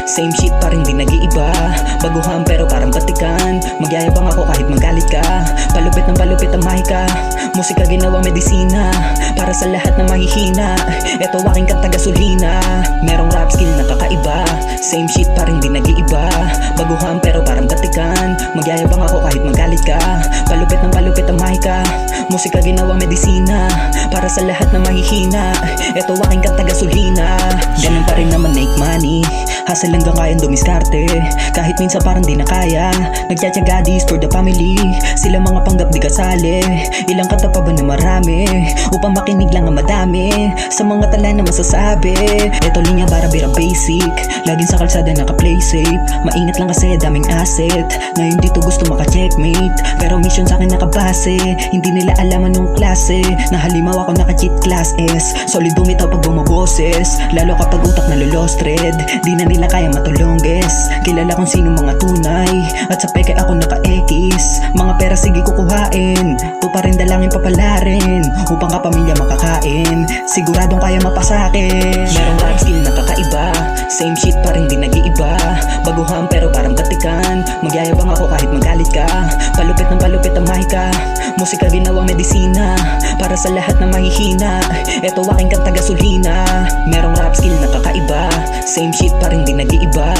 Same shit pa rin di nag-iiba. Baguhan pero parang batikan. Magyayabang ako kahit magalit ka. Palupit ng palupit ang mahika. Musika ginawang medisina para sa lahat na mahihina. Eto aking kantagasolina. Merong rap skill na kakaiba. Same shit pa rin di nag-iiba. Baguhan pero parang batikan. Magyayabang ako kahit magalit ka. Palupit ng palupit ang mahika. Musika ginawang medisina para sa lahat na mahihina. Eto aking kantagasolina. Ganun pa rin naman make money. Hustle hanggang kayang dumiskarte. Kahit minsan parang di na kaya. Nagtsatsaga this for the family. Sila mga panggap di kasali. Ilang kanta pa ba na marami upang makinig lang ang madami. Sa mga tala na masasabi. Eto linya para birang basic. Laging sa kalsada naka-play safe. Maingat lang kasi daming asset. Ngayon dito gusto maka-checkmate. Pero mission sa akin nakabase. Hindi nila alam anong klase. Na halimaw ako naka-cheat class S. Solid bumitaw pag bumaboses. Lalo kapag utak na lost thread. Di na nila kaya matulongges. Kilala kung sino mga tunay. At sa peke ako naka-ekis. Mga pera sige kukuhain. To pa rin dalangin papalarin. Upang kapamilya makakain. Siguradong kaya mapasakin. Merong rap skill na kakaiba. Same shit pa rin di nag-iiba. Baguhan pero parang batikan. Magyayabang ako kahit magalit ka. Palupit ng palupit ang mahika. Musika ginawang medisina para sa lahat na mahihina. Eto aking kantagasolina. Merong rap skill na kakaiba. Same shit pa rin di nag-iiba.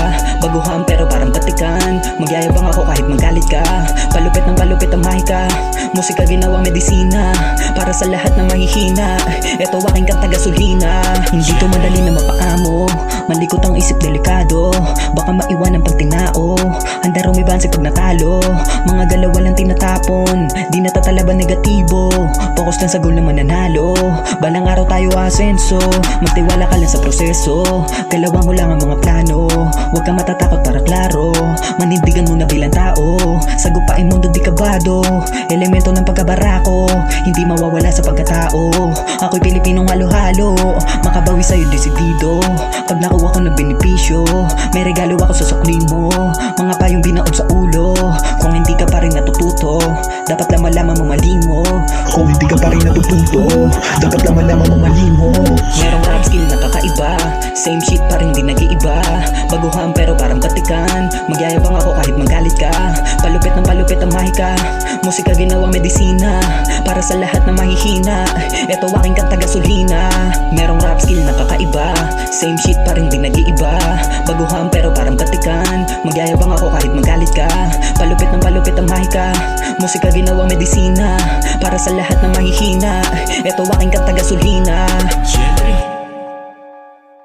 Baguhan pero parang batikan. Magyayabang ako kahit magalit ka. Palupit ng palupit ang mahika. Musika ginawang medisina para sa lahat na mahihina. Eto aking kantagasolina. Hindi to madali na mapaamo. Malikot ang isip delikado. Baka maiwan ang pagtinao. Handa rumibansi pag natalo. Mga galaw walang tinatapon. Di natatalaban negatibo. Focus lang sa goal na mananalo. Balang araw tayo asenso. Magtiwala ka lang sa proseso. Galawang mo lang ang mga plano. Huwag kang matatakot para klaro. Manindigan mo na bilang tao. Sagupain mundo di kabado. Elemento ng pagkabarako. Hindi mawawala sa pagkatao. Ako'y Pilipinong halo-halo. Makabawi sa'yo desidido. Pag nakuha ko ng benepisyo. May regalo ako sa sukli mo. Mga payong binaon sa ulo. Kung hindi ka pa rin natututo, dapat lang malaman mo mali mo. Kung hindi ka pa rin natututo, dapat lang malaman mo mali mo. Merong rap skill na kakaiba. Same shit pa rin di nag-iiba. Baguhan pero parang batikan. Magyayabang ako kahit magalit ka. Palupit ng palupit ang mahika. Musika ginawang medisina para sa lahat na mahihina. Eto aking kantagasolina. Merong rap skill na kakaiba. Same shit pa rin di nag-iiba. Baguhan pero parang batikan. Magyayabang ako kahit magalit ka. Palupit ng palupit ang mahika. Musika ginawang medisina para sa lahat na mahihina. Eto aking kantagasolina.